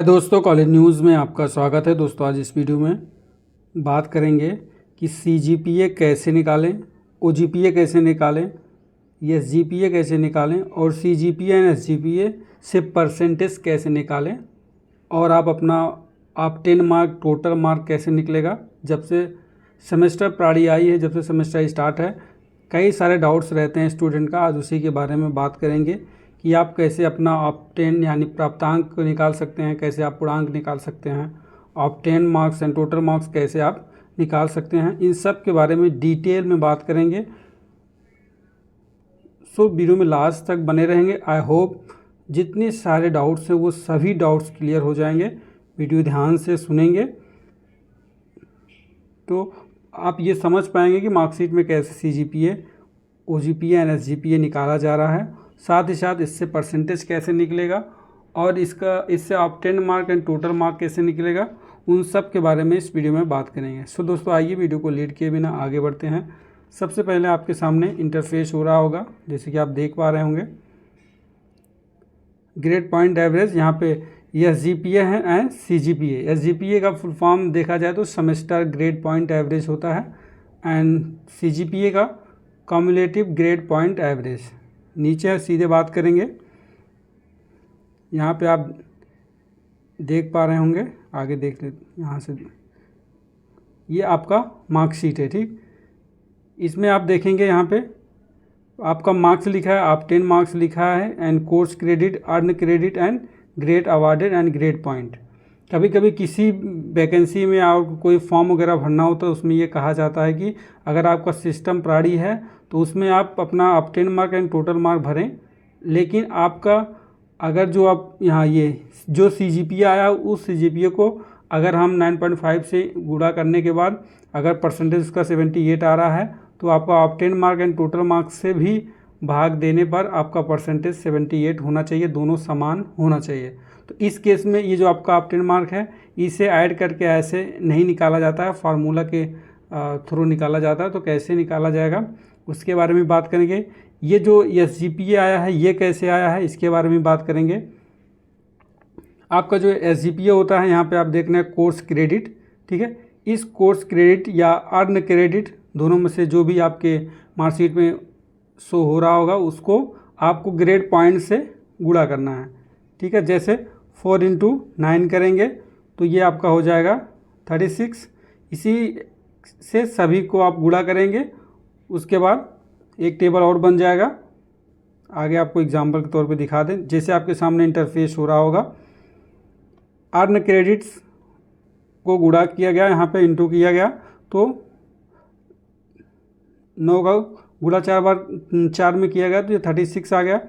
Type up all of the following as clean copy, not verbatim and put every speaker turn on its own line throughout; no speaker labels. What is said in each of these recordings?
दोस्तों, college news में आपका स्वागत है। दोस्तों, आज इस वीडियो में बात करेंगे कि CGPA कैसे निकालें, OGPA कैसे निकालें, SGPA कैसे निकालें और CGPA एंड SGPA से परसेंटेज कैसे निकालें और आप 10 मार्क टोटल मार्क कैसे निकलेगा। जब से सेमेस्टर प्राड़ी आई है, जब से सेमेस्टर स्टार्ट है, कई सारे डाउट्स रहते हैं स्टूडेंट का। आज उसी के बारे में बात करेंगे कि आप कैसे अपना ऑप्टेन यानी प्राप्तांक निकाल सकते हैं, कैसे आप पूर्णांक निकाल सकते हैं, obtain marks and total marks कैसे आप निकाल सकते हैं। इन सब के बारे में डिटेल में बात करेंगे। सो वीडियो में लास्ट तक बने रहेंगे। आई होप जितने सारे डाउट्स हैं वो सभी डाउट्स क्लियर हो जाएंगे। वीडियो ध्यान से सुनेंगे तो आप ये समझ पाएंगे कि मार्कशीट में कैसे CGPA, OGPA एंड SGPA निकाला जा रहा है, साथ ही साथ इससे परसेंटेज कैसे निकलेगा और इससे obtain mark and total mark कैसे निकलेगा, उन सब के बारे में इस वीडियो में बात करेंगे। सो दोस्तों, आइए वीडियो को लीड किए बिना आगे बढ़ते हैं। सबसे पहले आपके सामने इंटरफेस हो रहा होगा, जैसे कि आप देख पा रहे होंगे। ग्रेड पॉइंट एवरेज, यहाँ पे SGPA है एंड CGPA। SGPA का फुल फॉर्म देखा जाए तो सेमेस्टर ग्रेड पॉइंट एवरेज होता है एंड CGPA का कम्युलेटिव ग्रेड पॉइंट एवरेज। नीचे सीधे बात करेंगे, यहाँ पे आप देख पा रहे होंगे, आगे देख ले यहाँ से। ये आपका मार्कशीट है, ठीक। इसमें आप देखेंगे यहाँ पे आपका मार्क्स लिखा है, आप 10 मार्क्स लिखा है and course credit, earn credit and grade awarded and grade point. कभी कभी किसी वैकेंसी में आपको कोई फॉर्म वगैरह भरना हो तो उसमें ये कहा जाता है कि अगर आपका सिस्टम प्राड़ी है तो उसमें आप अपना obtain mark and total mark भरें, लेकिन आपका अगर जो आप यहाँ ये जो CGPA आया उस CGPA को अगर हम 9.5 से गुणा करने के बाद अगर परसेंटेज उसका 78 आ रहा है तो आपका obtain mark and total mark से भी भाग देने पर आपका परसेंटेज 78 होना चाहिए, दोनों समान होना चाहिए। तो इस केस में ये जो आपका ऑप्टेन मार्क है इसे ऐड करके ऐसे नहीं निकाला जाता है, फार्मूला के थ्रू निकाला जाता है। तो कैसे निकाला जाएगा उसके बारे में बात करेंगे। ये जो SGPA आया है ये कैसे आया है इसके बारे में बात करेंगे। आपका जो SGPA होता है यहाँ पे आप देखना है कोर्स क्रेडिट, ठीक है। इस कोर्स क्रेडिट या अर्न क्रेडिट दोनों में से जो भी आपके मार्कशीट में शो हो रहा होगा उसको आपको ग्रेड पॉइंट से गुणा करना है, ठीक है। जैसे 4 × 9 करेंगे तो ये आपका हो जाएगा 36। इसी से सभी को आप गुणा करेंगे, उसके बाद एक टेबल और बन जाएगा। आगे आपको एग्जांपल के तौर पे दिखा दें, जैसे आपके सामने इंटरफेस हो रहा होगा। अर्न क्रेडिट्स को गुणा किया गया, यहाँ पे इंटू किया गया तो 9 का गुणा 4 बार 4 में किया गया तो ये 36 आ गया।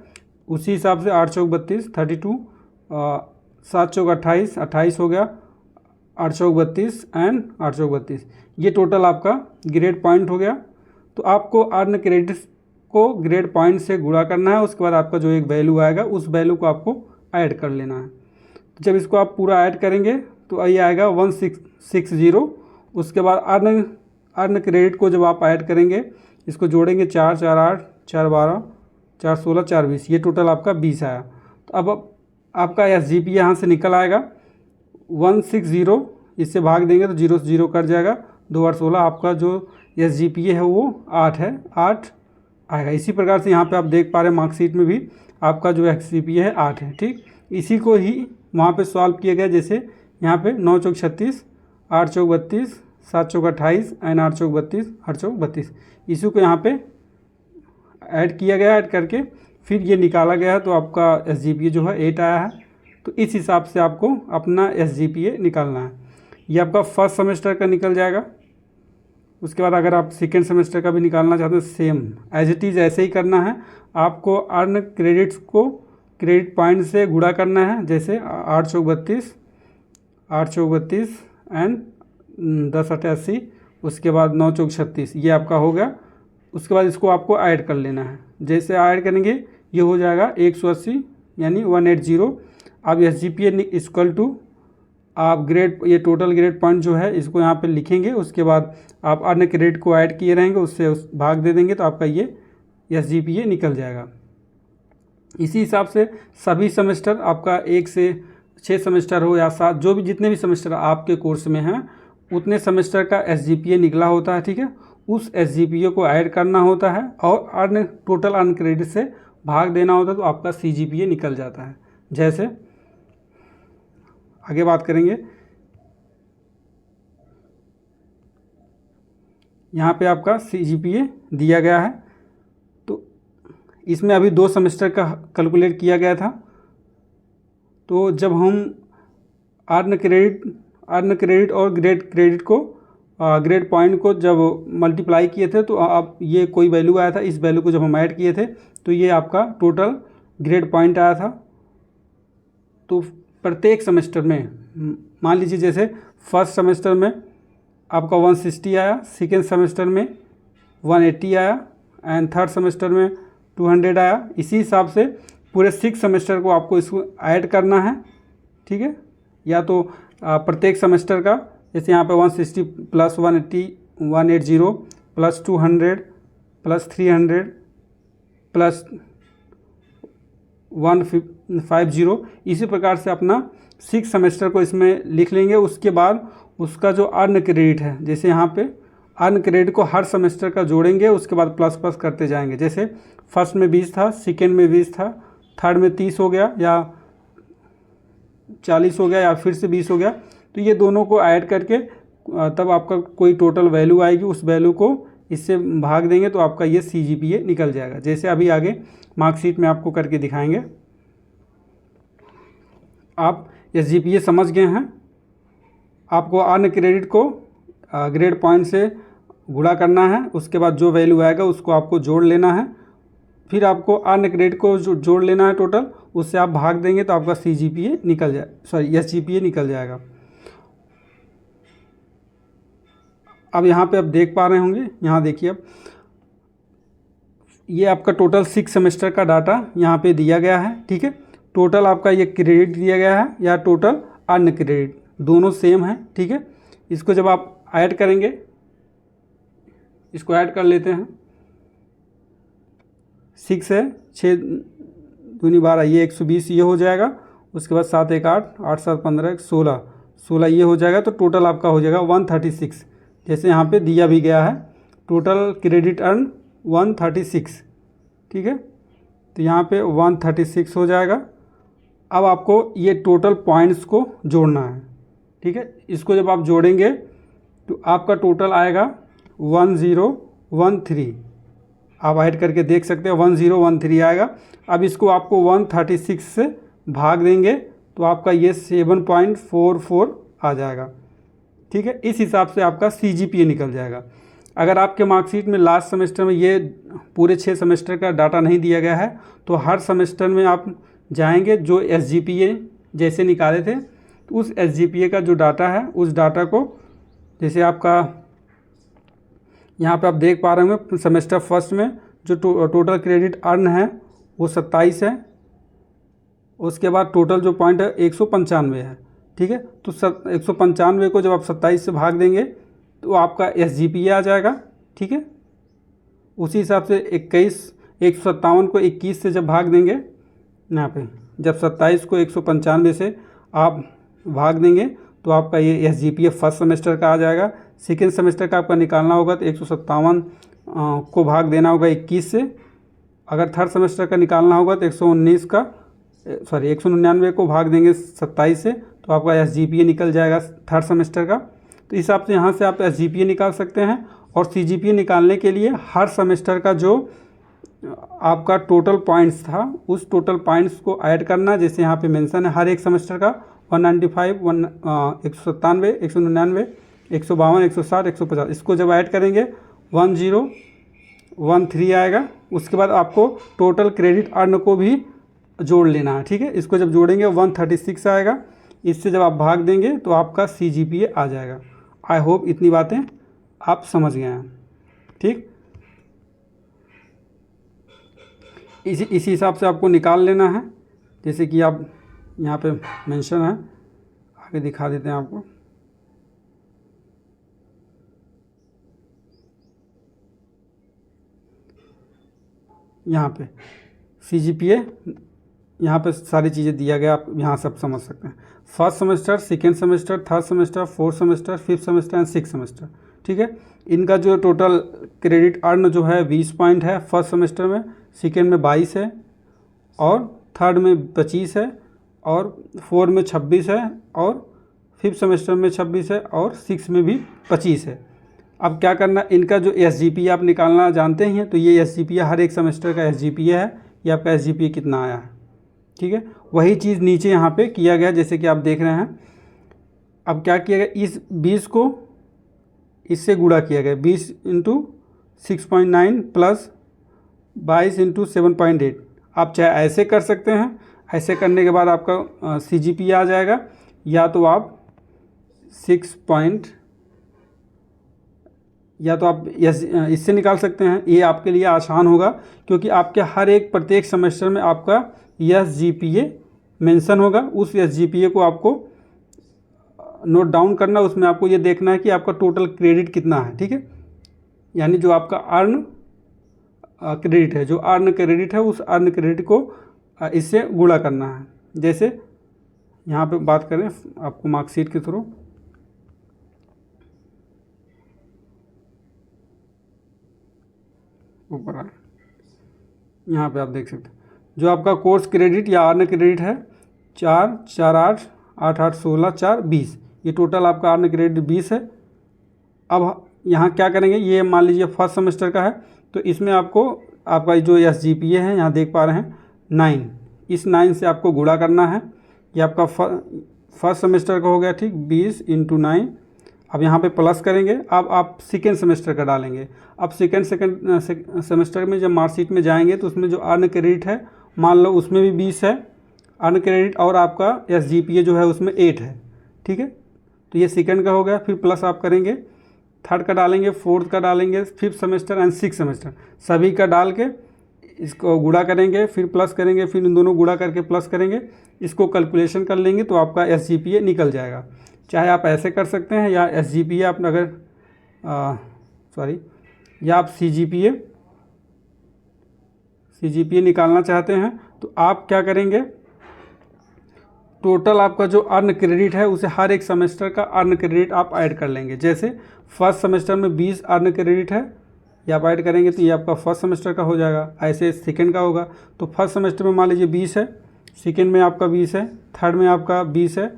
उसी हिसाब से 8 चौक 32, 32, 7 चौक 28, 28 हो गया, 8 चौक 32 एंड 8 चौक 32। ये टोटल आपका ग्रेड पॉइंट हो गया। तो आपको अर्न क्रेडिट्स को ग्रेड पॉइंट से गुणा करना है, उसके बाद आपका जो एक वैल्यू आएगा उस वैल्यू को आपको ऐड कर लेना है। तो जब इसको आप पूरा ऐड करेंगे तो ये आएगा 1660। उसके बाद अर्न क्रेडिट को जब आप ऐड करेंगे, इसको जोड़ेंगे 4 4 8 4 12 4 16 4 20, ये टोटल आपका 20 आया। तो अब आपका SGPA यहाँ से निकल आएगा 160, इससे भाग देंगे तो 0 से 0 कट जाएगा, 2 8 16। आपका जो SGPA है वो 8 है, 8 आएगा। इसी प्रकार से यहाँ पे आप देख पा रहे हैं मार्कशीट में भी आपका जो SGPA है 8 है, ठीक। इसी को ही वहाँ पे सॉल्व किया गया, जैसे यहाँ पे 9 चौक 36, 8 चौक 32, 7 चौक 28 एंड 8 चौक 32, 8 चौक 32। इसी को यहाँ पे ऐड किया गया, ऐड करके फिर ये निकाला गया तो आपका SGPA जो है 8 आया है। तो इस हिसाब से आपको अपना SGPA निकालना है। ये आपका फर्स्ट सेमेस्टर का निकल जाएगा। उसके बाद अगर आप सेकेंड सेमेस्टर का भी निकालना चाहते हैं, सेम एज इट इज़ ऐसे ही करना है। आपको अर्न क्रेडिट्स को क्रेडिट पॉइंट से गुणा करना है, जैसे 8 चौक 32, 8 चौक 32 एंड 10 88, उसके बाद 9 चौक 36, ये आपका हो गया। उसके बाद इसको आपको ऐड कर लेना है, जैसे ऐड करेंगे ये हो जाएगा 180 यानी 180। अब SGPA इक्वल टू आप ग्रेड, ये टोटल ग्रेड पॉइंट जो है इसको यहाँ पे लिखेंगे। उसके बाद आप अर्न क्रेडिट को ऐड किए रहेंगे, उससे भाग दे देंगे तो आपका ये SGPA निकल जाएगा। इसी हिसाब से सभी सेमेस्टर आपका 1 से 6 सेमेस्टर हो या 7, जो भी जितने भी सेमेस्टर आपके कोर्स में हैं उतने सेमेस्टर का SGPA निकला होता है, ठीक है। उस SGPA को ऐड करना होता है और टोटल अर्न क्रेडिट से भाग देना होता है, तो आपका CGPA निकल जाता है। जैसे आगे बात करेंगे, यहाँ पे आपका CGPA दिया गया है, तो इसमें अभी 2 सेमेस्टर का कैलकुलेट किया गया था। तो जब हम अर्न क्रेडिट और ग्रेड पॉइंट को जब मल्टीप्लाई किए थे तो अब ये कोई वैल्यू आया था, इस वैल्यू को जब हम ऐड किए थे तो ये आपका टोटल ग्रेड पॉइंट आया था। तो प्रत्येक सेमेस्टर में मान लीजिए जैसे फर्स्ट सेमेस्टर में आपका 160 आया, सेकेंड सेमेस्टर में 180 आया एंड थर्ड सेमेस्टर में 200 आया। इसी हिसाब से पूरे 6 सेमेस्टर को आपको इसको ऐड करना है, ठीक है। या तो प्रत्येक सेमेस्टर का, जैसे यहाँ पे 160 प्लस 180 प्लस 200 प्लस 300 प्लस 150, इसी प्रकार से अपना 6 सेमेस्टर को इसमें लिख लेंगे। उसके बाद उसका जो अर्न क्रेडिट है, जैसे यहाँ पे अर्न क्रेडिट को हर सेमेस्टर का जोड़ेंगे, उसके बाद प्लस प्लस करते जाएंगे। जैसे फर्स्ट में 20 था, सेकेंड में 20 था, थर्ड में 30 हो गया या 40 हो गया या फिर से 20 हो गया, तो ये दोनों को ऐड करके तब आपका कोई टोटल वैल्यू आएगी, उस वैल्यू को इससे भाग देंगे तो आपका ये CGPA निकल जाएगा। जैसे अभी आगे मार्कशीट में आपको करके दिखाएंगे। आप SGPA समझ गए हैं। आपको अर्न क्रेडिट को ग्रेड पॉइंट से गुणा करना है, उसके बाद जो वैल्यू आएगा उसको आपको जोड़ लेना है, फिर आपको अर्न क्रेडिट को जोड़ लेना है टोटल, उससे आप भाग देंगे तो आपका SGPA निकल जाएगा। अब यहाँ पे आप देख पा रहे होंगे, यहाँ देखिए अब ये आपका टोटल 6 सेमेस्टर का डाटा यहाँ पे दिया गया है, ठीक है। टोटल आपका ये क्रेडिट दिया गया है या टोटल अर्न क्रेडिट, दोनों सेम है, ठीक है। इसको जब आप ऐड करेंगे, इसको ऐड कर लेते हैं, 6 है, 6 दूनी 12, ये 120 ये हो जाएगा। उसके बाद 7 1 8, 8 7 15, 16 ये हो जाएगा। तो टोटल आपका हो जाएगा 136, जैसे यहाँ पे दिया भी गया है, टोटल क्रेडिट अर्न 136, ठीक है। तो यहाँ पे 136 हो जाएगा। अब आपको ये टोटल पॉइंट्स को जोड़ना है, ठीक है। इसको जब आप जोड़ेंगे तो आपका टोटल आएगा 1013। आप ऐड करके देख सकते हैं 1013 आएगा। अब इसको आपको 136 से भाग देंगे तो आपका ये 7.44 आ जाएगा, ठीक है। इस हिसाब से आपका CGPA निकल जाएगा। अगर आपके मार्कशीट में लास्ट सेमेस्टर में ये पूरे 6 सेमेस्टर का डाटा नहीं दिया गया है तो हर सेमेस्टर में आप जाएंगे, जो SGPA जैसे निकाले थे तो उस SGPA का जो डाटा है उस डाटा को, जैसे आपका यहाँ पे आप देख पा रहे होंगे सेमेस्टर फर्स्ट में जो टोटल क्रेडिट अर्न है वो 27 है। उसके बाद टोटल जो पॉइंट है 195 है, ठीक है। तो 195 को जब आप 27 से भाग देंगे तो आपका SGPA आ जाएगा, ठीक है। उसी हिसाब से 157 को 21 से जब भाग देंगे, यहाँ पे जब 27 को 195 से आप भाग देंगे तो आपका ये SGPA फर्स्ट सेमेस्टर का आ जाएगा। सेकेंड सेमेस्टर का आपका निकालना होगा तो 157 को भाग देना होगा 21 से। अगर थर्ड सेमेस्टर का निकालना होगा तो 199 को भाग देंगे 27 से, तो आपका SGPA निकल जाएगा थर्ड सेमेस्टर का। तो इस हिसाब से यहाँ से आप SGPA निकाल सकते हैं। और CGPA निकालने के लिए हर सेमेस्टर का जो आपका टोटल पॉइंट्स था उस टोटल पॉइंट्स को ऐड करना, जैसे यहाँ पे मेंशन है हर एक सेमेस्टर का 195, 197, 199, 152, 160, 150, इसको जब ऐड करेंगे 1013 आएगा। उसके बाद आपको टोटल क्रेडिट अर्न को भी जोड़ लेना है, ठीक है। इसको जब जोड़ेंगे 136 आएगा। इससे जब आप भाग देंगे तो आपका CGPA आ जाएगा। आई होप इतनी बातें आप समझ गए हैं, ठीक। इसी हिसाब से आपको निकाल लेना है, जैसे कि आप यहाँ पे मेंशन है, आगे दिखा देते हैं आपको। यहाँ पे CGPA, यहाँ पे सारी चीज़ें दिया गया, आप यहाँ सब समझ सकते हैं। First semester, second semester, third semester, fourth semester, fifth semester and six semester. ठीक है, इनका जो टोटल क्रेडिट अर्न जो है 20 पॉइंट है फर्स्ट सेमेस्टर में, सेकेंड में 22 है, और थर्ड में 25 है, और फोर्थ में 26 है, और फिफ्थ सेमेस्टर में 26 है, और सिक्स में भी 25 है। अब क्या करना, इनका जो SGPA आप निकालना जानते ही हैं, तो ये SGPA हर एक सेमेस्टर का SGPA है, ये आपका SGPA कितना आया है। ठीक है, वही चीज़ नीचे यहाँ पे किया गया जैसे कि आप देख रहे हैं। अब क्या किया गया, इस 20 को इससे गुणा किया गया, 20 × 6.9 प्लस 22 × 7.8। आप चाहे ऐसे कर सकते हैं, ऐसे करने के बाद आपका CGPA आ जाएगा, या तो आप 6 पॉइंट, या तो आप इससे निकाल सकते हैं। ये आपके लिए आसान होगा क्योंकि आपके हर एक प्रत्येक सेमेस्टर में आपका SGPA मेंशन होगा। उस SGPA को आपको नोट डाउन करना, उसमें आपको ये देखना है कि आपका टोटल क्रेडिट कितना है। ठीक है, यानी जो आपका अर्न क्रेडिट है, जो अर्न क्रेडिट है, उस अर्न क्रेडिट को इससे गुणा करना है। जैसे यहाँ पे बात करें आपको मार्कशीट के थ्रू, ऊपर आए, यहाँ पे आप देख सकते हैं जो आपका कोर्स क्रेडिट या अर्न क्रेडिट है 4, 4, 8, 8, 8, 16, 4, 20, ये टोटल आपका अर्न क्रेडिट 20 है। अब यहाँ क्या करेंगे, ये मान लीजिए फर्स्ट सेमेस्टर का है, तो इसमें आपको आपका जो SGPA है यहाँ देख पा रहे हैं 9, इस 9 से आपको गुणा करना है। ये आपका फर्स्ट सेमेस्टर का हो गया, ठीक, 20 × 9। अब यहाँ पे प्लस करेंगे। अब आप सेकेंड सेमेस्टर का डालेंगे। अब सेकेंड सेमेस्टर में जब मार्कशीट में जाएंगे तो उसमें जो अर्न क्रेडिट है, मान लो उसमें भी 20 है अर्न क्रेडिट, और आपका SGPA जो है उसमें 8 है। ठीक है, तो ये सेकेंड का हो गया। फिर प्लस आप करेंगे, थर्ड का डालेंगे, फोर्थ का डालेंगे, fifth semester and six semester, सभी का डाल के इसको गुणा करेंगे, फिर प्लस करेंगे, फिर इन दोनों गुणा करके प्लस करेंगे, इसको कैलकुलेशन कर लेंगे तो आपका SGPA निकल जाएगा। चाहे आप ऐसे कर सकते हैं, या SGPA आप अगर या आप CGPA निकालना चाहते हैं तो आप क्या करेंगे, टोटल आपका जो अर्न क्रेडिट है उसे हर एक सेमेस्टर का अर्न क्रेडिट आप ऐड कर लेंगे। जैसे फर्स्ट सेमेस्टर में 20 अर्न क्रेडिट है, या आप ऐड करेंगे तो ये आपका फर्स्ट सेमेस्टर का हो जाएगा। ऐसे सेकंड का होगा, तो फर्स्ट सेमेस्टर में मान लीजिए 20 है, सेकंड में आपका 20 है, थर्ड में आपका 20 है,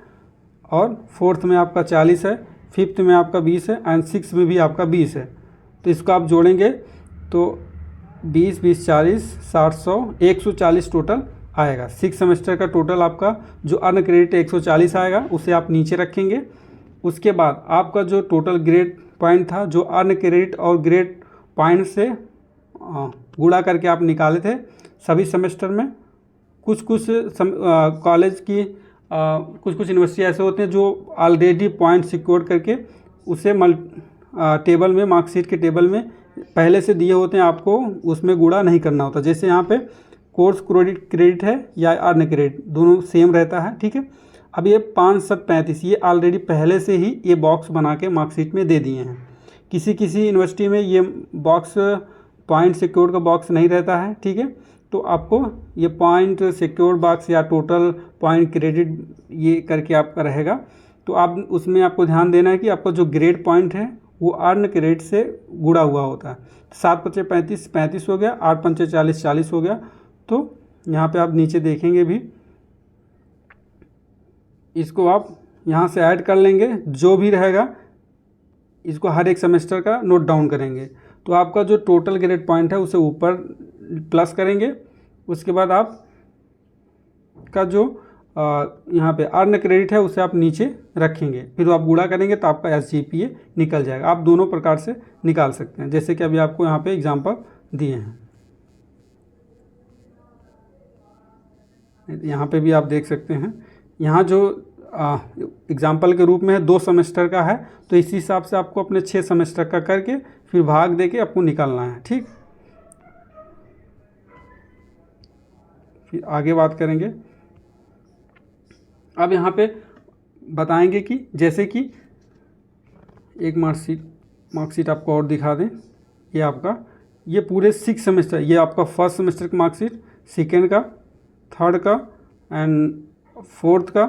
और फोर्थ में आपका 40 है, फिफ्थ में आपका 20 है, एंड सिक्स में भी आपका 20 है। तो इसको आप जोड़ेंगे तो 20, 20, 40, 60, 100, 140 टोटल आएगा। सिक्स सेमेस्टर का टोटल आपका जो अर्न क्रेडिट 140 आएगा, उसे आप नीचे रखेंगे। उसके बाद आपका जो टोटल ग्रेड पॉइंट था, जो अर्न क्रेडिट और ग्रेड पॉइंट से गुणा करके आप निकाले थे सभी सेमेस्टर में। कुछ कॉलेज की कुछ यूनिवर्सिटी ऐसे होते हैं जो ऑलरेडी पॉइंट सिक्योर करके उसे टेबल में, मार्कशीट के टेबल में पहले से दिए होते हैं, आपको उसमें गुणा नहीं करना होता। जैसे यहाँ पे कोर्स क्रेडिट है या अर्न क्रेडिट, दोनों सेम रहता है। ठीक है, अब ये 5, 7, 35 ये ऑलरेडी पहले से ही ये बॉक्स बना के मार्कशीट में दे दिए हैं। किसी यूनिवर्सिटी में ये बॉक्स पॉइंट सिक्योर का बॉक्स नहीं रहता है। ठीक है, तो आपको ये पॉइंट सिक्योर बॉक्स या टोटल पॉइंट क्रेडिट ये करके आपका रहेगा। तो आप उसमें आपको ध्यान देना है कि आपका जो ग्रेड पॉइंट है वो अर्न क्रेडिट से गुणा हुआ होता है। 7, 5, 35, 35 हो गया, 8, 5, 40, 40 हो गया। तो यहाँ पे आप नीचे देखेंगे भी, इसको आप यहाँ से ऐड कर लेंगे, जो भी रहेगा इसको हर एक सेमेस्टर का नोट डाउन करेंगे। तो आपका जो टोटल ग्रेड पॉइंट है उसे ऊपर प्लस करेंगे। उसके बाद आप का जो यहाँ पे अर्न क्रेडिट है उसे आप नीचे रखेंगे, फिर आप गुणा करेंगे तो आपका SGPA निकल जाएगा। आप दोनों प्रकार से निकाल सकते हैं, जैसे कि अभी आपको यहाँ पे एग्जांपल दिए हैं। यहाँ पे भी आप देख सकते हैं, यहाँ जो एग्जाम्पल के रूप में है 2 सेमेस्टर का है, तो इसी हिसाब से आपको अपने 6 सेमेस्टर का करके फिर भाग दे के आपको निकालना है। ठीक, फिर आगे बात करेंगे। अब यहाँ पे बताएंगे कि जैसे कि एक मार्कशीट आपको और दिखा दें। ये आपका ये पूरे 6 सेमेस्टर, ये आपका फर्स्ट सेमेस्टर की मार्कशीट, सेकेंड का, थर्ड का एंड फोर्थ का,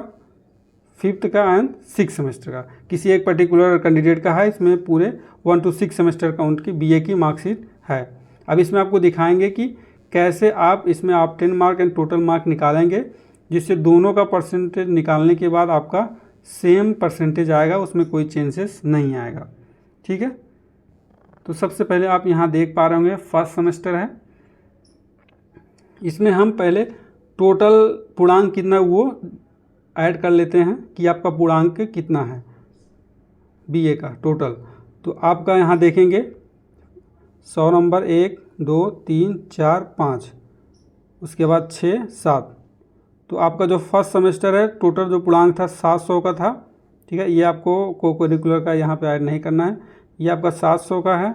5th का एंड 6 सेमेस्टर का, किसी एक पर्टिकुलर कैंडिडेट का है। इसमें पूरे 1 to 6 सेमेस्टर काउंट की बीए की मार्कशीट है। अब इसमें आपको दिखाएंगे कि कैसे आप इसमें आप 10 मार्क एंड टोटल मार्क निकालेंगे, जिससे दोनों का परसेंटेज निकालने के बाद आपका सेम परसेंटेज आएगा, उसमें कोई चेंजेस नहीं आएगा। ठीक है, तो सबसे पहले आप यहाँ देख पा रहे होंगे फर्स्ट सेमेस्टर है। इसमें हम पहले टोटल पूर्णांक कितना वो ऐड कर लेते हैं कि आपका पूर्णांक कितना है बीए का टोटल। तो आपका यहाँ देखेंगे 100 नंबर 1 2 3 4 5, उसके बाद 6 7। तो आपका जो फर्स्ट सेमेस्टर है टोटल जो पूर्णांक था 700 का था। ठीक है, ये आपको को करिकुलर का यहाँ पे ऐड नहीं करना है, ये आपका 700 का है।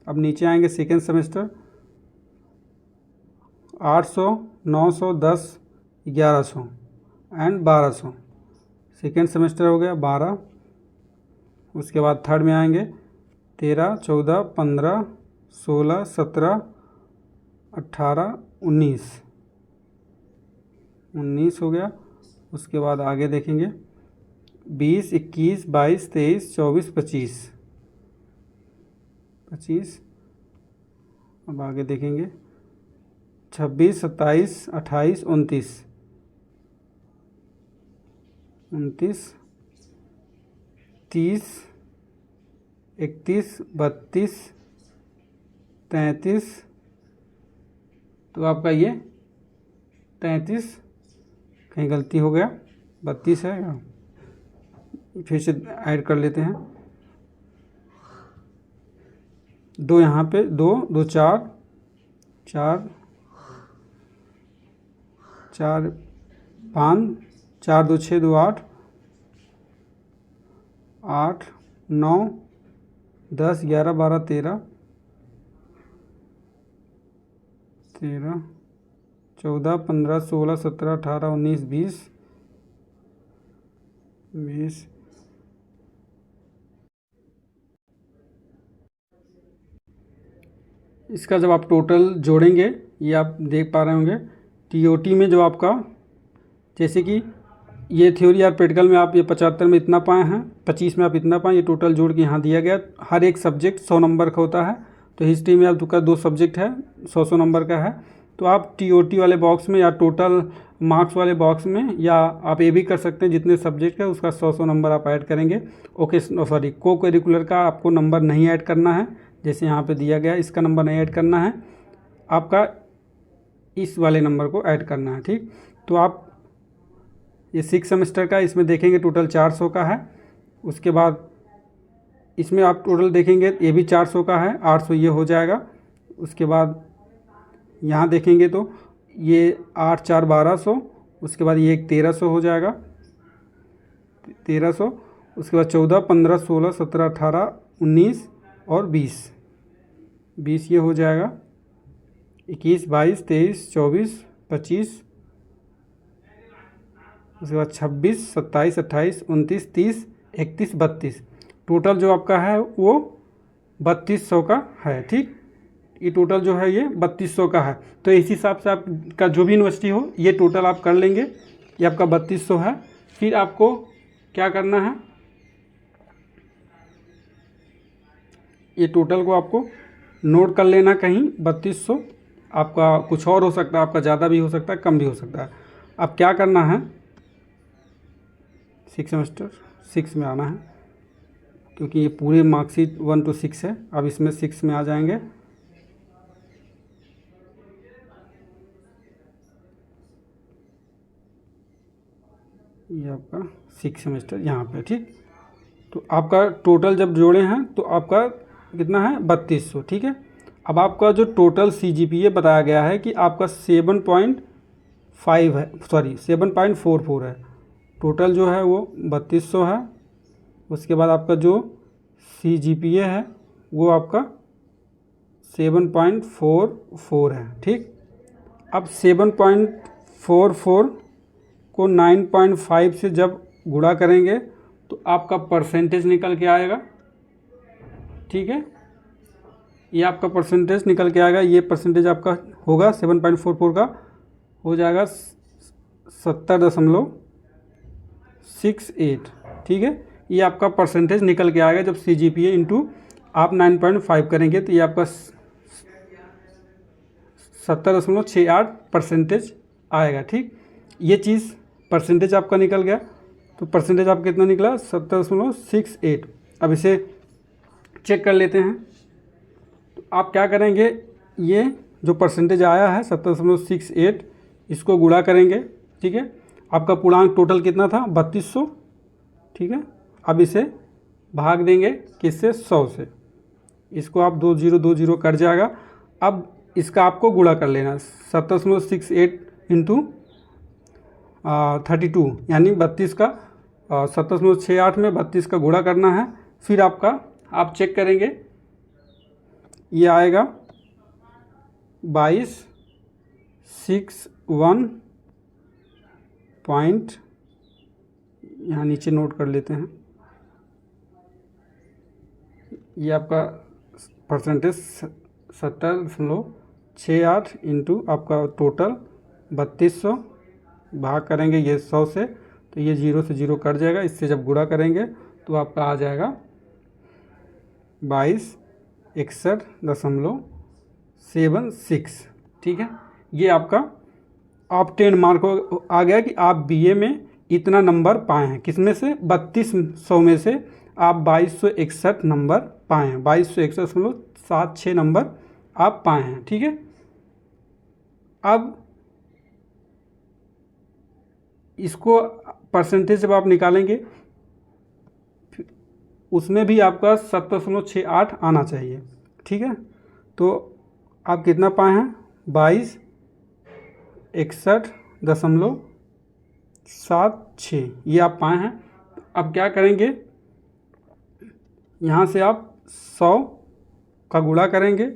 अब नीचे आएंगे second semester 800 900 10 1100 and 1200। Second semester हो गया 12। उसके बाद थर्ड में आएंगे 13 14 15 16 17 18 19 हो गया। उसके बाद आगे देखेंगे 20 21 22 23 24 25। अब आगे देखेंगे 26 27 28 29 30 31 32 33। तो आपका ये 33, कहीं गलती हो गया 32 है, फिर से ऐड कर लेते हैं। 2 यहाँ पे 2 2 4 4 4 5 4 2 6 2 8 8 9 10 11 12 13 14 15 16 17 18 19 20। इसका जब आप टोटल जोड़ेंगे, ये आप देख पा रहे होंगे टीओटी में जो आपका, जैसे कि ये थ्योरी और प्रैक्टिकल में आप ये 75 में इतना पाए हैं, 25 में आप इतना पाए, ये टोटल जोड़ के यहाँ दिया गया। हर एक सब्जेक्ट 100 नंबर का होता है। तो हिस्ट्री में आपका 2 सब्जेक्ट है, 100 नंबर का है। तो आप टीओटी वाले बॉक्स में या टोटल मार्क्स वाले बॉक्स में, या आप ये भी कर सकते हैं जितने सब्जेक्ट है उसका 100 नंबर आप ऐड करेंगे। ओके सॉरी, को करिकुलर का आपको नंबर नहीं ऐड करना है, जैसे यहाँ पे दिया गया है, इसका नंबर नहीं ऐड करना है, आपका इस वाले नंबर को ऐड करना है। ठीक, तो आप ये 6 सेमेस्टर का इसमें देखेंगे टोटल 400 का है। उसके बाद इसमें आप टोटल देखेंगे ये भी 400 का है, 800 ये हो जाएगा। उसके बाद यहाँ देखेंगे तो ये 8 4 1200, उसके बाद ये 1300 हो जाएगा 1300। उसके बाद 14 15 16 17 18 19 और 20 ये हो जाएगा 21 22 23 24 25। उसके बाद 26 27 28 29 30 31 32। टोटल जो आपका है वो 3200 का है। ठीक, ये टोटल जो है ये 3200 का है। तो इस हिसाब से आपका जो भी यूनिवर्सिटी हो ये टोटल आप कर लेंगे। ये आपका 3200 है। फिर आपको क्या करना है, ये टोटल को आपको नोट कर लेना कहीं 3200। आपका कुछ और हो सकता है, आपका ज़्यादा भी हो सकता है, कम भी हो सकता है। अब क्या करना है, 6 सेमेस्टर 6 में आना है, क्योंकि ये पूरे मार्कशीट 1 to 6 है। अब इसमें 6 में आ जाएंगे। ये आपका 6 सेमेस्टर यहाँ पे। ठीक, तो आपका टोटल जब जोड़े हैं तो आपका कितना है 3200। ठीक है, अब आपका जो टोटल CGPA बताया गया है कि आपका 7.5 है, सॉरी 7.44 है। टोटल जो है वो 3200 है। उसके बाद आपका जो CGPA है वो आपका 7.44 है। ठीक, अब 7.44 को 9.5 से जब गुणा करेंगे तो आपका परसेंटेज निकल के आएगा। ठीक है, ये आपका परसेंटेज निकल के आएगा। ये परसेंटेज आपका होगा 7.44 का हो जाएगा 70.7 68, ठीक है। ये आपका परसेंटेज निकल के आएगा जब CGPA इंटू आप 9.5 करेंगे तो ये आपका 70.68% आएगा, ठीक। ये चीज़ परसेंटेज आपका निकल गया। तो परसेंटेज आपका कितना निकला? 70.68। अब इसे चेक कर लेते हैं। तो आप क्या करेंगे, ये जो परसेंटेज आया है 70.68, इसको गुणा करेंगे, ठीक है। आपका पूर्णांक टोटल कितना था? 3200, ठीक है। अब इसे भाग देंगे किससे? 100 से। इसको आप 2020 कट जाएगा। अब इसका आपको गुणा कर लेना, 70.68 इंटू 32, यानी 32 का 70.68 में 32 का गुणा करना है। फिर आपका आप चेक करेंगे, ये आएगा 2261 पॉइंट, यहाँ नीचे नोट कर लेते हैं। ये आपका परसेंटेज 70.68 इंटू आपका टोटल 3200 भाग करेंगे ये 100 से, तो ये 0 से 0 कट जाएगा। इससे जब गुणा करेंगे तो आपका आ जाएगा 2261.76, ठीक है। ये आपका आप 10 मार्क आ गया कि आप BA में इतना नंबर पाए हैं। किसमें से? 3200 में से आप 2261 नंबर पाए हैं, 2261.76 नंबर आप पाए हैं, ठीक है। अब इसको परसेंटेज जब आप निकालेंगे उसमें भी आपका 70.68 आना चाहिए, ठीक है। तो आप कितना पाए हैं? 2261.76 ये आप पाए हैं। अब क्या करेंगे, यहाँ से आप 100 का गुणा करेंगे,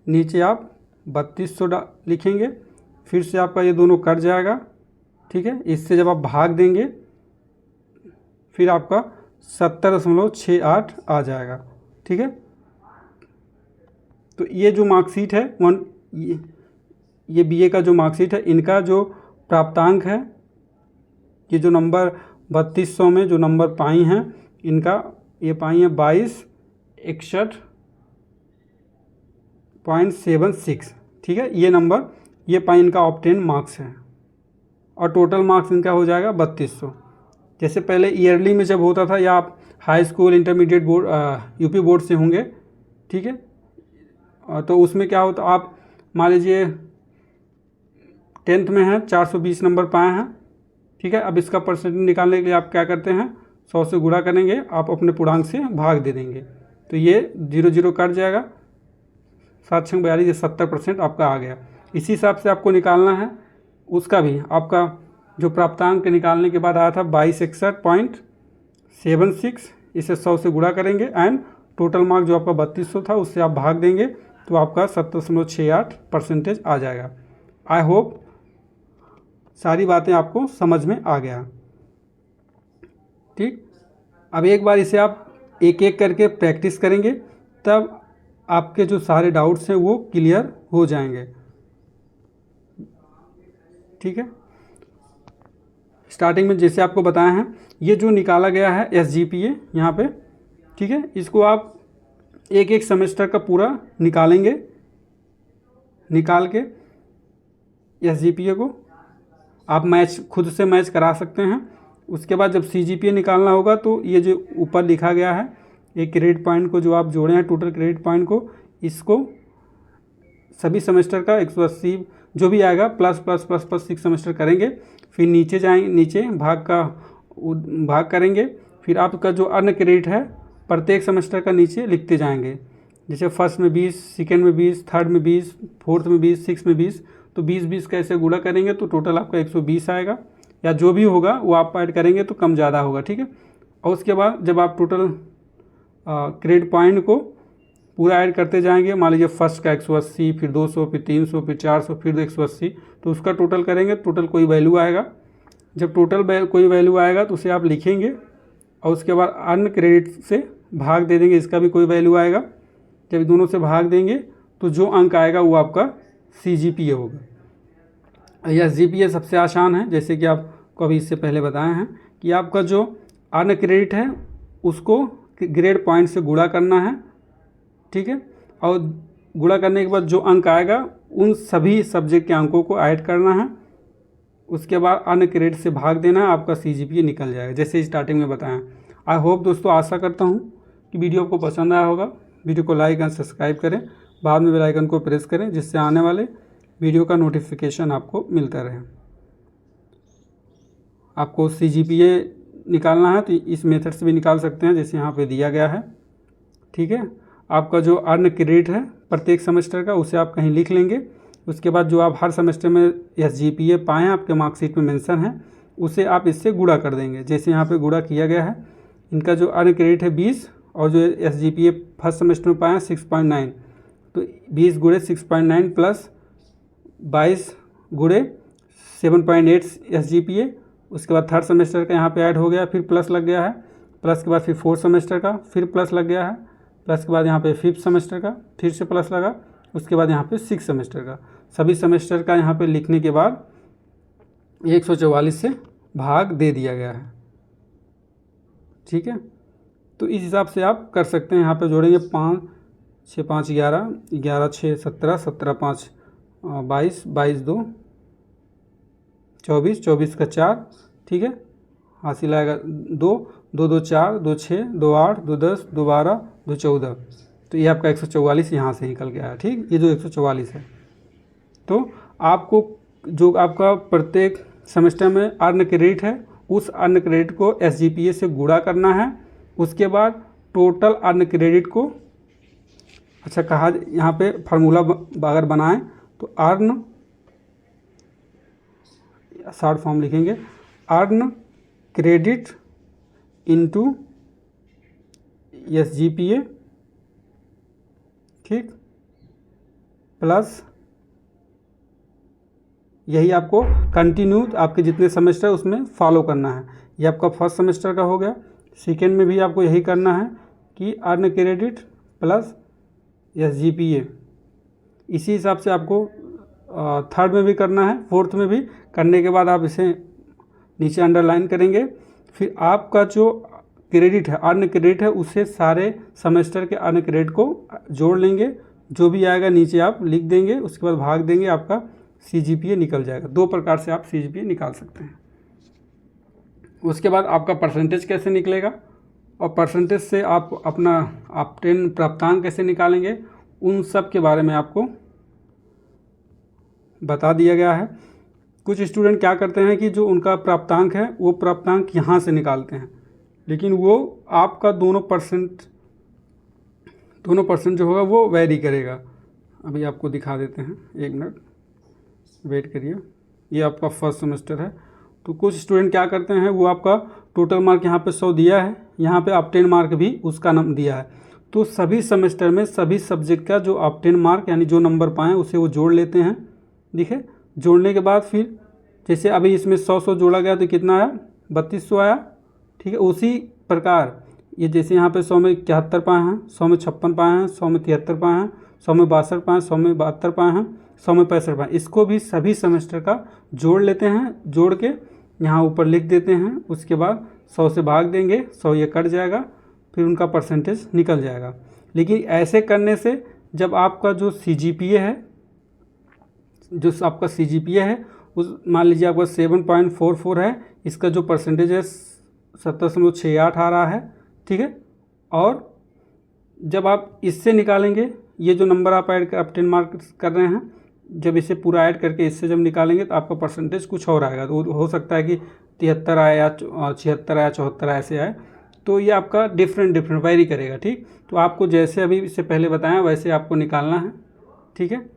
नीचे आप 3200 लिखेंगे, फिर से आपका ये दोनों कट जाएगा, ठीक है। इससे जब आप भाग देंगे फिर आपका 70.68 आ जाएगा, ठीक है। तो ये जो मार्कशीट है ये BA का जो मार्कशीट है, इनका जो प्राप्तांक है, ये जो नंबर 3200 में जो नंबर पाई हैं, इनका ये पाई हैं 2261.76, ठीक है। ये नंबर ये पाई इनका ऑब्टेन मार्क्स है और टोटल मार्क्स इनका हो जाएगा 3200। जैसे पहले ईयरली में जब होता था, या आप high school intermediate board UP board से होंगे, ठीक है। तो उसमें क्या होता, आप मान लीजिए 10th में हैं, 420 नंबर पाए हैं, ठीक है। अब इसका परसेंटेज निकालने के लिए आप क्या करते हैं, 100 से गुणा करेंगे, आप अपने पूर्णांक से भाग दे देंगे, तो ये 0 कट जाएगा, 7×42 ये 70% आपका आ गया। इसी हिसाब से आपको निकालना है उसका भी। आपका जो प्राप्तांक निकालने के बाद आया था 2261.76, इसे 100 से गुणा करेंगे एंड टोटल मार्क जो आपका 3200 था उससे आप भाग देंगे, तो आपका 70.68% आ जाएगा। आई होप सारी बातें आपको समझ में आ गया, ठीक। अब एक बार इसे आप एक एक करके प्रैक्टिस करेंगे, तब आपके जो सारे डाउट्स हैं वो क्लियर हो जाएंगे, ठीक है। स्टार्टिंग में जैसे आपको बताया है, ये जो निकाला गया है SGPA यहाँ पे, ठीक है, इसको आप एक एक सेमेस्टर का पूरा निकालेंगे। निकाल के SGPA को आप मैच खुद से मैच करा सकते हैं। उसके बाद जब CGPA निकालना होगा तो ये जो ऊपर लिखा गया है, एक क्रेडिट पॉइंट को जो आप जोड़े हैं, टोटल क्रेडिट पॉइंट को, इसको सभी सेमेस्टर का 180 जो भी आएगा plus plus plus plus 6 semester करेंगे। फिर नीचे जाएंगे, नीचे भाग करेंगे। फिर आपका जो अर्न क्रेडिट है प्रत्येक सेमेस्टर का नीचे लिखते जाएंगे। जैसे फर्स्ट में 20, सेकेंड में 20, थर्ड में 20, फोर्थ में 20, सिक्स में 20, तो 20-20 कैसे गुणा करेंगे तो टोटल आपका 120 आएगा, या जो भी होगा वो आप ऐड करेंगे तो कम ज़्यादा होगा, ठीक है। और उसके बाद जब आप टोटल क्रेडिट पॉइंट को पूरा ऐड करते जाएंगे, मान लीजिए फर्स्ट का 180, फिर 200, फिर 300, फिर 400, फिर 180, तो उसका टोटल करेंगे, टोटल कोई वैल्यू आएगा। जब टोटल कोई वैल्यू आएगा तो उसे आप लिखेंगे और उसके बाद अर्न क्रेडिट से भाग दे देंगे, इसका भी कोई वैल्यू आएगा। जब दोनों से भाग देंगे तो जो अंक आएगा वो आपका CGPA होगा। यह SGPA सबसे आसान है, जैसे कि आपको अभी इससे पहले बताए हैं कि आपका जो अर्न क्रेडिट है उसको ग्रेड पॉइंट से गुणा करना है, ठीक है, और गुणा करने के बाद जो अंक आएगा उन सभी सब्जेक्ट के अंकों को ऐड करना है। उसके बाद अर्न क्रेडिट से भाग देना है, आपका CGPA निकल जाएगा, जैसे स्टार्टिंग में बताया। आई होप दोस्तों, आशा करता हूँ कि वीडियो आपको पसंद आया होगा। वीडियो को लाइक एंड सब्सक्राइब करें, बाद में बेल आइकन को प्रेस करें, जिससे आने वाले वीडियो का नोटिफिकेशन आपको मिलता रहे। आपको CGPA निकालना है तो इस मेथड से भी निकाल सकते हैं, जैसे यहाँ पे दिया गया है, ठीक है। आपका जो अर्न क्रेडिट है प्रत्येक सेमेस्टर का, उसे आप कहीं लिख लेंगे। उसके बाद जो आप हर सेमेस्टर में SGPA पाएँ, आपके मार्कशीट में मेंशन है, उसे आप इससे गुणा कर देंगे, जैसे यहाँ पे गुणा किया गया है। इनका जो अर्न क्रेडिट है 20 और जो SGPA फर्स्ट सेमेस्टर में पाया 6.9, तो 20 गुणे 6.9 प्लस 22 गुणे 7.8 SGPA। उसके बाद थर्ड सेमेस्टर का यहाँ पे ऐड हो गया, फिर प्लस लग गया है, प्लस के बाद फिर फोर्थ सेमेस्टर का फिर प्लस लग गया है, प्लस के बाद यहाँ पे फिफ्थ सेमेस्टर का फिर से प्लस लगा, उसके बाद यहाँ पे सिक्स सेमेस्टर का। सभी सेमेस्टर का यहाँ पे लिखने के बाद 144 से भाग दे दिया गया है, ठीक है। तो इस हिसाब से आप कर सकते हैं। यहाँ पे जोड़ेंगे 5 6 5 11, 11 6 17, 17 5 22, 22 2 24, 24 का 4, ठीक है, हासिल आएगा 2 2 2 4, 2 6, 2 8, 2 10, 2 12, 2 14। तो ये आपका 144 यहाँ से निकल गया है, ठीक। ये जो 144 है, तो आपको जो आपका प्रत्येक सेमेस्टर में अर्न क्रेडिट है, उस अर्न क्रेडिट को SGPA से गुणा करना है। उसके बाद टोटल अर्न क्रेडिट को, अच्छा कहा यहाँ पे फार्मूला अगर बनाएं तो अर्न शॉर्ट फॉर्म लिखेंगे, अर्न क्रेडिट इनटू SGPA, ठीक, प्लस यही आपको कंटिन्यू आपके जितने सेमेस्टर उसमें फॉलो करना है। ये आपका फर्स्ट सेमेस्टर का हो गया। सेकेंड में भी आपको यही करना है कि अर्न क्रेडिट प्लस SGPA। इसी हिसाब से आपको थर्ड में भी करना है, फोर्थ में भी। करने के बाद आप इसे नीचे अंडरलाइन करेंगे। फिर आपका जो क्रेडिट है, अर्न क्रेडिट है, उसे सारे सेमेस्टर के अर्न क्रेडिट को जोड़ लेंगे। जो भी आएगा नीचे आप लिख देंगे, उसके बाद भाग देंगे, आपका CGPA निकल जाएगा। दो प्रकार से आप CGPA निकाल सकते हैं। उसके बाद आपका परसेंटेज कैसे निकलेगा और परसेंटेज से आप अपना ऑप्टेन प्राप्तांक कैसे निकालेंगे, उन सब के बारे में आपको बता दिया गया है। कुछ स्टूडेंट क्या करते हैं कि जो उनका प्राप्तांक है वो प्राप्तांक यहाँ से निकालते हैं, लेकिन वो आपका दोनों परसेंट जो होगा वो वैरी करेगा। अभी आपको दिखा देते हैं, एक मिनट वेट करिए। ये आपका फर्स्ट सेमेस्टर है, तो कुछ स्टूडेंट क्या करते हैं, वो आपका टोटल मार्क यहाँ पे 100 दिया है, यहाँ पे ऑप्टेन मार्क भी उसका नाम दिया है। तो सभी सेमेस्टर में सभी सब्जेक्ट का जो ऑप्टेन मार्क यानी जो नंबर पाएँ उसे वो जोड़ लेते हैं। देखिए, जोड़ने के बाद फिर जैसे अभी इसमें 100 जोड़ा गया तो कितना आया, 3200 आया, ठीक है। उसी प्रकार ये जैसे यहाँ पे 100 में 71 पाए हैं, 100 में 56 पाए हैं, 100 में 73 पाए हैं, 100 में 62 पाए, 100 में 72 पाए हैं, 100 में 65 पाए, इसको भी सभी सेमेस्टर का जोड़ लेते हैं। जोड़ के यहाँ ऊपर लिख देते हैं। उसके बाद 100 से भाग देंगे, 100 ये कट जाएगा, फिर उनका परसेंटेज निकल जाएगा। लेकिन ऐसे करने से जब आपका जो CGPA है, उस मान लीजिए आपका 7.44 है, इसका जो परसेंटेज है 70.68 आ रहा है, ठीक है। और जब आप इससे निकालेंगे, ये जो नंबर आप ऐड कर 10 मार्क कर रहे हैं, जब इसे पूरा ऐड करके इससे जब निकालेंगे तो आपका परसेंटेज कुछ और आएगा। तो हो सकता है कि 73 आए या 76 आया, 74 ऐसे आए। तो ये आपका डिफरेंट वेरी करेगा, ठीक। तो आपको जैसे अभी इससे पहले बताया वैसे आपको निकालना है, ठीक है।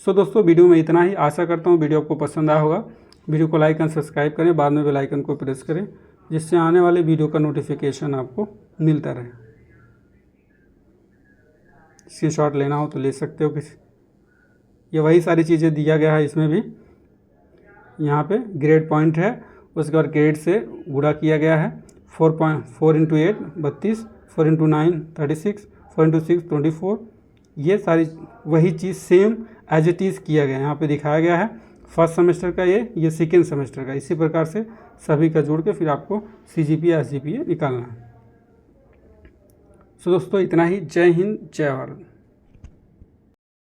सो दोस्तों, वीडियो में इतना ही। आशा करता हूँ वीडियो आपको पसंद आया होगा। वीडियो को लाइक एंड सब्सक्राइब करें, बाद में बेल आइकन को प्रेस करें, जिससे आने वाले वीडियो का नोटिफिकेशन आपको मिलता रहे। स्क्रीनशॉट लेना हो तो ले सकते हो किसी। ये वही सारी चीज़ें दिया गया है इसमें भी। यहाँ पे ग्रेड पॉइंट है, उसके बाद ग्रेड से गुणा किया गया है। 4 × 8 32, 4 × 9 36, 4 × 6 24। ये सारी वही चीज़ सेम एज इट इज़ किया गया है, यहाँ पे दिखाया गया है। फर्स्ट सेमेस्टर का ये सेकेंड सेमेस्टर का। इसी प्रकार से सभी का जोड़ के फिर आपको CGPA SGPA निकालना है। सो दोस्तों इतना ही। जय हिंद, जय भारत।